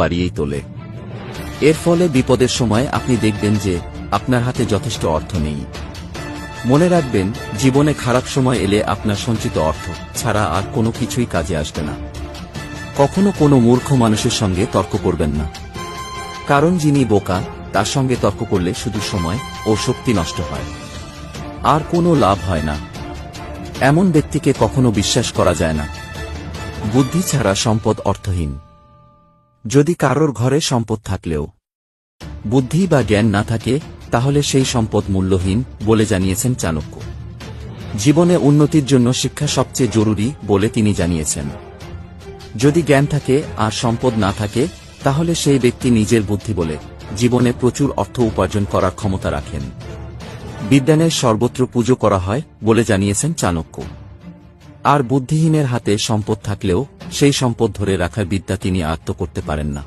বাড়িয়েই তোলে। এর ফলে বিপদের সময় আপনি দেখবেন যে আপনার হাতে যথেষ্ট অর্থ নেই। মনে রাখবেন, জীবনে খারাপ সময় এলে আপনার সঞ্চিত অর্থ ছাড়া আর কোনো কিছুই কাজে আসবে না। কখনো কোনো মূর্খ মানুষের সঙ্গে তর্ক করবেন না, কারণ যিনি বোকা তার সঙ্গে তর্ক করলে শুধু সময় ও শক্তি নষ্ট হয়, আর কোনো লাভ হয় না। এমন ব্যক্তিকে কখনো বিশ্বাস করা যায় না। বুদ্ধি ছাড়া সম্পদ অর্থহীন। যদি কারোর ঘরে সম্পদ থাকলেও বুদ্ধি বা জ্ঞান না থাকে, তাহলে সেই সম্পদ মূল্যহীন বলে জানিয়েছেন চাণক্য। জীবনে উন্নতির জন্য শিক্ষা সবচেয়ে জরুরি বলে তিনি জানিয়েছেন। যদি জ্ঞান থাকে আর সম্পদ না থাকে, তাহলে সেই ব্যক্তি নিজের বুদ্ধি বলে জীবনে প্রচুর অর্থ উপার্জন করার ক্ষমতা রাখেন। বিজ্ঞানের সর্বত্র পুজো করা হয় বলে জানিয়েছেন চাণক্য। আর বুদ্ধিহীনের হাতে সম্পদ থাকলেও সেই সম্পদ ধরে রাখার বিদ্যা তিনি আয়ত্ত করতে পারেন না।